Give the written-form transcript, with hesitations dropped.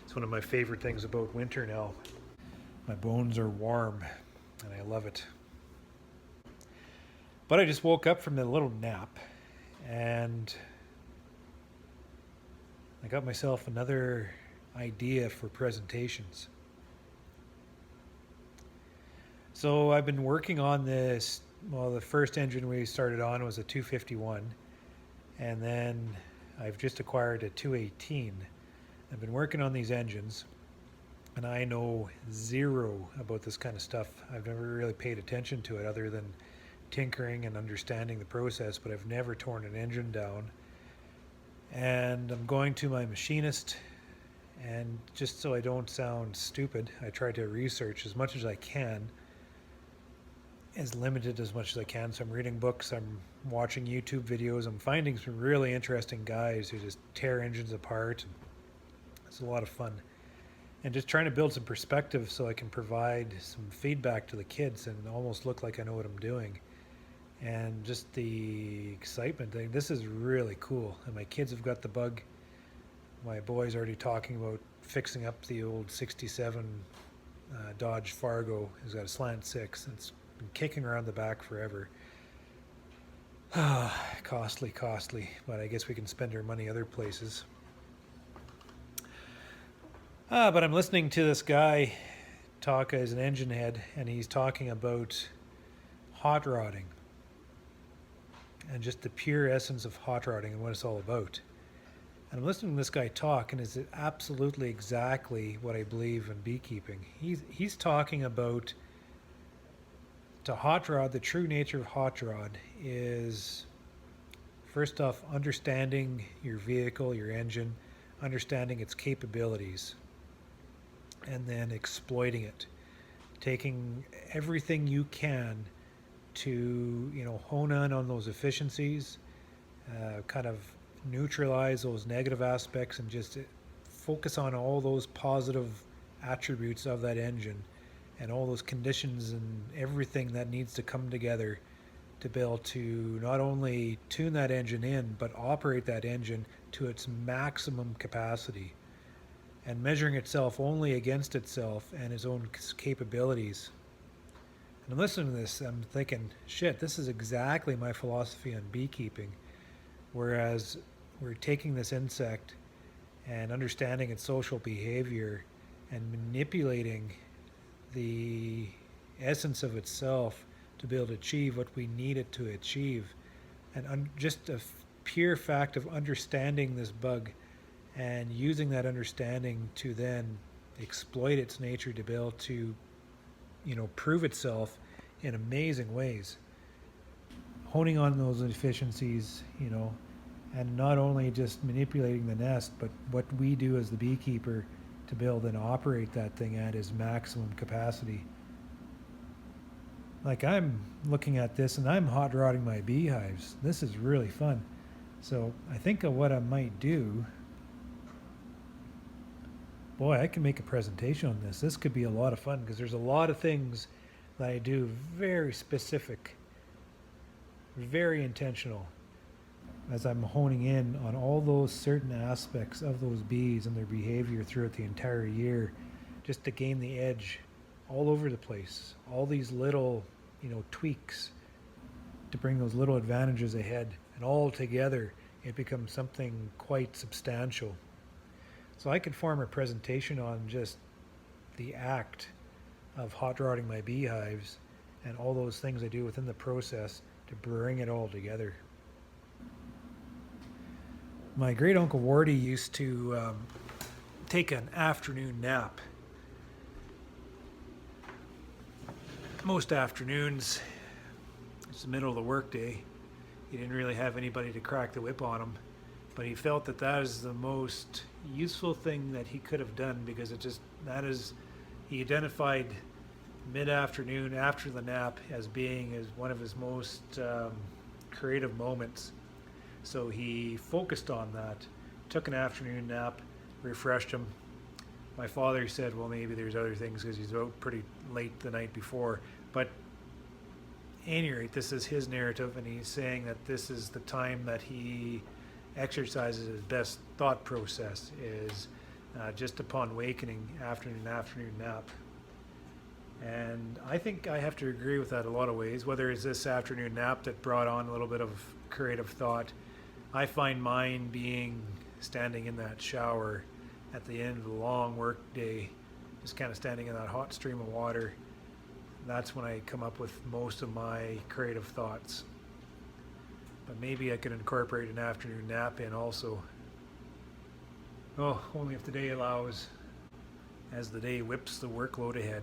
It's one of my favorite things about winter now. My bones are warm and I love it. But I just woke up from a little nap and I got myself another idea for presentations. So I've been working on this. Well, the first engine we started on was a 251, and then I've just acquired a 218. I've been working on these engines, and I know zero about this kind of stuff. I've never really paid attention to it other than tinkering and understanding the process, but I've never torn an engine down. And I'm going to my machinist, and just so I don't sound stupid, I try to research as much as I can, as limited as much as I can. So I'm reading books, I'm watching YouTube videos, I'm finding some really interesting guys who just tear engines apart. It's a lot of fun. And just trying to build some perspective so I can provide some feedback to the kids and almost look like I know what I'm doing. And just the excitement thing, this is really cool. And my kids have got the bug. My boy's already talking about fixing up the old 67 Dodge Fargo. He's got a slant 6. It's been kicking around the back forever. Costly, but I guess we can spend our money other places. But I'm listening to this guy talk as an engine head, and he's talking about hot rodding and just the pure essence of hot rodding and what it's all about. And I'm listening to this guy talk, and it's absolutely exactly what I believe in beekeeping. He's talking about to hot rod. The true nature of hot rod is, first off, understanding your vehicle, your engine, understanding its capabilities, and then exploiting it, taking everything you can to hone in on those efficiencies, kind of neutralize those negative aspects, and just focus on all those positive attributes of that engine and all those conditions and everything that needs to come together to be able to not only tune that engine in, but operate that engine to its maximum capacity, and measuring itself only against itself and its own capabilities. And I'm listening to this, I'm thinking, shit, this is exactly my philosophy on beekeeping. Whereas we're taking this insect and understanding its social behavior and manipulating the essence of itself to be able to achieve what we need it to achieve. And just a pure fact of understanding this bug and using that understanding to then exploit its nature to be able to prove itself in amazing ways, honing on those efficiencies, and not only just manipulating the nest, but what we do as the beekeeper to build and operate that thing at its maximum capacity. Like, I'm looking at this and I'm hot rodding my beehives. This is really fun. So I think of what I might do. Boy, I can make a presentation on this. This could be a lot of fun because there's a lot of things that I do very specific, very intentional, as I'm honing in on all those certain aspects of those bees and their behavior throughout the entire year, just to gain the edge all over the place. All these little, tweaks to bring those little advantages ahead, and all together it becomes something quite substantial. So I could form a presentation on just the act of hot rodding my beehives and all those things I do within the process to bring it all together. My great uncle Wardy used to take an afternoon nap. Most afternoons, it's the middle of the workday, he didn't really have anybody to crack the whip on him, but he felt that that is the most useful thing that he could have done, because he identified mid-afternoon after the nap as being one of his most creative moments. So he focused on that, took an afternoon nap, refreshed him. My father said, well, maybe there's other things because he's out pretty late the night before. But at any rate, this is his narrative, and he's saying that this is the time that he exercises his best thought process, is just upon wakening, afternoon nap. And I think I have to agree with that a lot of ways. Whether it's this afternoon nap that brought on a little bit of creative thought, I find mine being standing in that shower at the end of the long work day, just kind of standing in that hot stream of water. That's when I come up with most of my creative thoughts. But maybe I could incorporate an afternoon nap in also. Oh, only if the day allows, as the day whips the workload ahead.